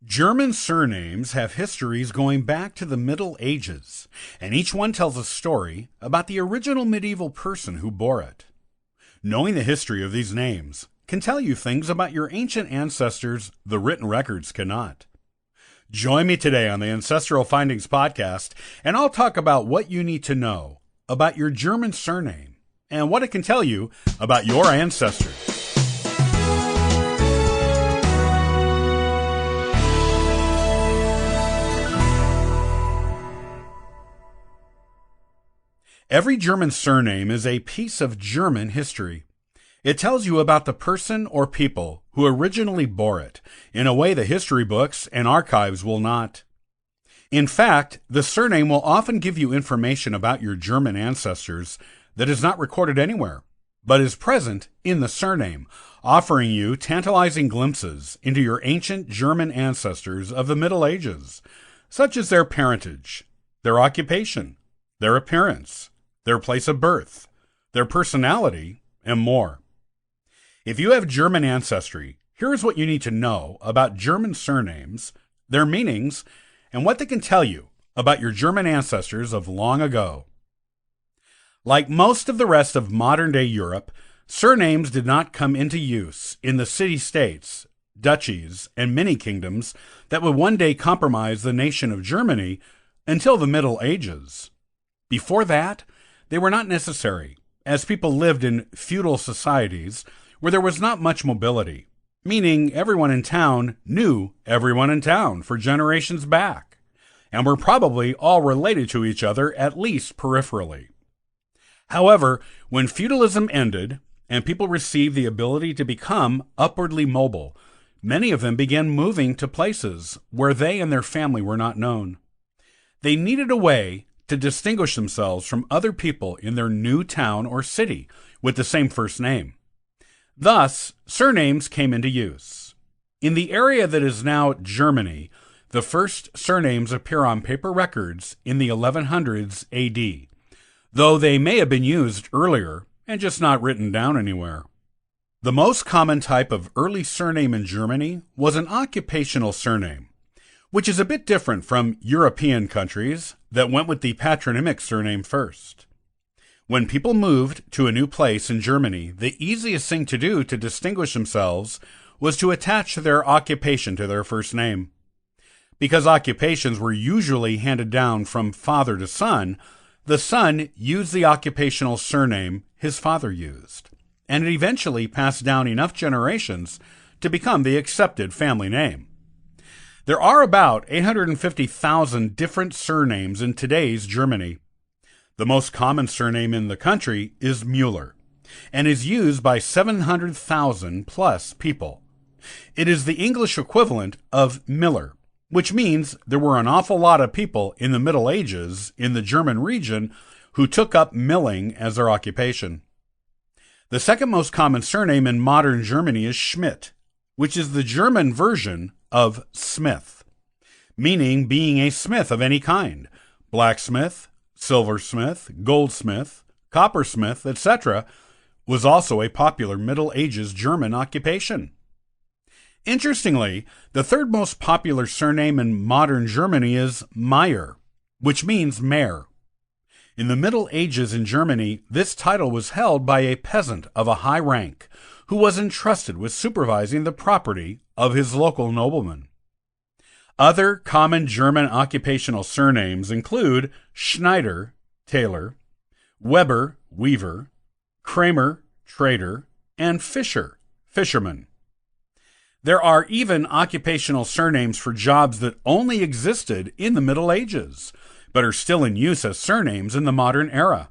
German surnames have histories going back to the Middle Ages, and each one tells a story about the original medieval person who bore it. Knowing the history of these names can tell you things about your ancient ancestors the written records cannot. Join me today on the Ancestral Findings podcast, and I'll talk about what you need to know about your German surname and what it can tell you about your ancestors. Every German surname is a piece of German history. It tells you about the person or people who originally bore it, in a way the history books and archives will not. In fact, the surname will often give you information about your German ancestors that is not recorded anywhere, but is present in the surname, offering you tantalizing glimpses into your ancient German ancestors of the Middle Ages, such as their parentage, their occupation, their appearance, their place of birth, their personality, and more. If you have German ancestry, here's what you need to know about German surnames, their meanings, and what they can tell you about your German ancestors of long ago. Like most of the rest of modern-day Europe, surnames did not come into use in the city-states, duchies, and mini-kingdoms that would one day compromise the nation of Germany until the Middle Ages. Before that, they were not necessary, as people lived in feudal societies where there was not much mobility, meaning everyone in town knew everyone in town for generations back, and were probably all related to each other at least peripherally. However, when feudalism ended and people received the ability to become upwardly mobile, many of them began moving to places where they and their family were not known. They needed a way to distinguish themselves from other people in their new town or city with the same first name. Thus, surnames came into use. In the area that is now Germany, the first surnames appear on paper records in the 1100s AD, though they may have been used earlier and just not written down anywhere. The most common type of early surname in Germany was an occupational surname, which is a bit different from European countries that went with the patronymic surname first. When people moved to a new place in Germany, the easiest thing to do to distinguish themselves was to attach their occupation to their first name. Because occupations were usually handed down from father to son, the son used the occupational surname his father used, and it eventually passed down enough generations to become the accepted family name. There are about 850,000 different surnames in today's Germany. The most common surname in the country is Mueller, and is used by 700,000 plus people. It is the English equivalent of Miller, which means there were an awful lot of people in the Middle Ages in the German region who took up milling as their occupation. The second most common surname in modern Germany is Schmidt, which is the German version of Smith, meaning being a smith of any kind: blacksmith, silversmith, goldsmith, coppersmith, etc., was also a popular Middle Ages German occupation. Interestingly, the third most popular surname in modern Germany is Meyer, which means mayor. In the Middle Ages in Germany, this title was held by a peasant of a high rank who was entrusted with supervising the property of his local nobleman. Other common German occupational surnames include Schneider, tailor, Weber, weaver, Kramer, trader, and Fischer, fisherman. There are even occupational surnames for jobs that only existed in the Middle Ages, but are still in use as surnames in the modern era.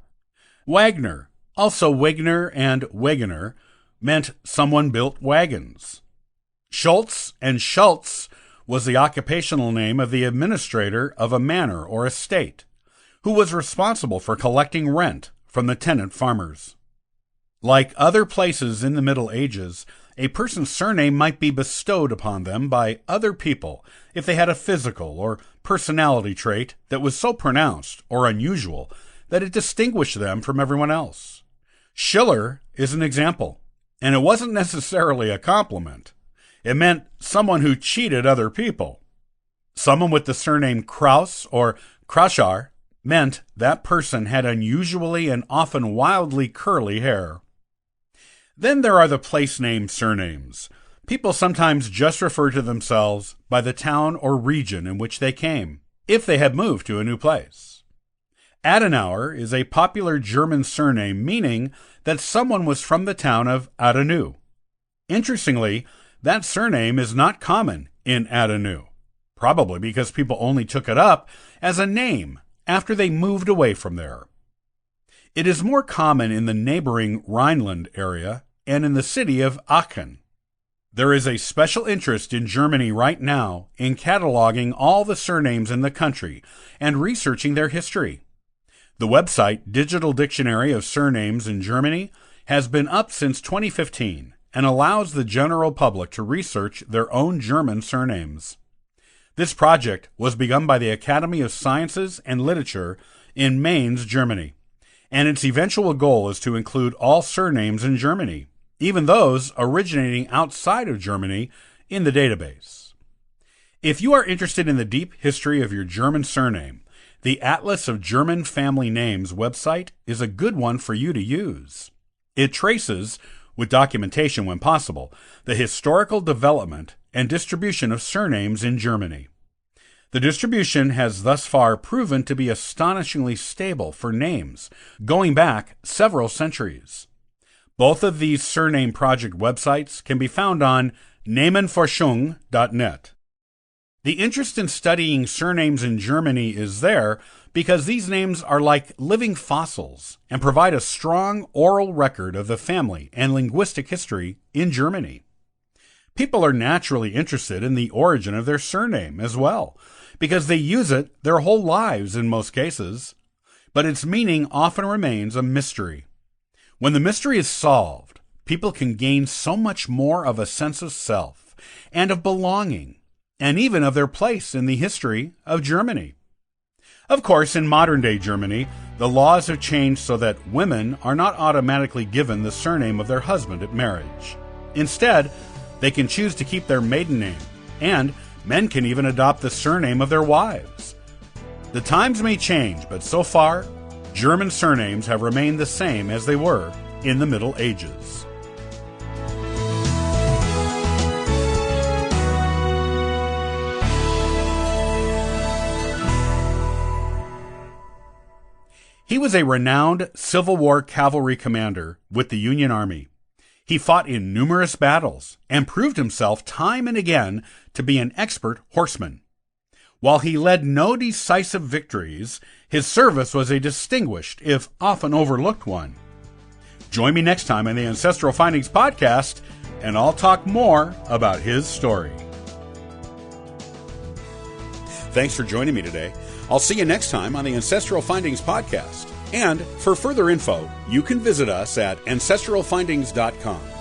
Wagner, also Wegner and Wegener, meant someone built wagons. Schultz and Schultz was the occupational name of the administrator of a manor or estate, who was responsible for collecting rent from the tenant farmers. Like other places in the Middle Ages, a person's surname might be bestowed upon them by other people if they had a physical or personality trait that was so pronounced or unusual that it distinguished them from everyone else. Schiller is an example, and it wasn't necessarily a compliment. It meant someone who cheated other people, Someone with the surname Kraus or Krashar meant that person had unusually and often wildly curly hair. Then there are the place name surnames. People sometimes just refer to themselves by the town or region in which they came, if they have moved to a new place. Adenauer is a popular German surname meaning that someone was from the town of Adenau. Interestingly, that surname is not common in Adenau, probably because people only took it up as a name after they moved away from there. It is more common in the neighboring Rhineland area and in the city of Aachen. There is a special interest in Germany right now in cataloging all the surnames in the country and researching their history. The website Digital Dictionary of Surnames in Germany has been up since 2015 and allows the general public to research their own German surnames. This project was begun by the Academy of Sciences and Literature in Mainz, Germany, and its eventual goal is to include all surnames in Germany, even those originating outside of Germany, in the database. If you are interested in the deep history of your German surname, the Atlas of German Family Names website is a good one for you to use. It traces, with documentation when possible, the historical development and distribution of surnames in Germany. The distribution has thus far proven to be astonishingly stable for names, going back several centuries. Both of these surname project websites can be found on namenforschung.net. The interest in studying surnames in Germany is there because these names are like living fossils and provide a strong oral record of the family and linguistic history in Germany. People are naturally interested in the origin of their surname as well, because they use it their whole lives in most cases, but its meaning often remains a mystery. When the mystery is solved, people can gain so much more of a sense of self and of belonging, and even of their place in the history of Germany. Of course, in modern-day Germany, the laws have changed so that women are not automatically given the surname of their husband at marriage. Instead, they can choose to keep their maiden name, and men can even adopt the surname of their wives. The times may change, but so far, German surnames have remained the same as they were in the Middle Ages. He was a renowned Civil War cavalry commander with the Union Army. He fought in numerous battles and proved himself time and again to be an expert horseman. While he led no decisive victories, his service was a distinguished, if often overlooked one. Join me next time on the Ancestral Findings podcast, and I'll talk more about his story. Thanks for joining me today. I'll see you next time on the Ancestral Findings podcast. And for further info, you can visit us at ancestralfindings.com.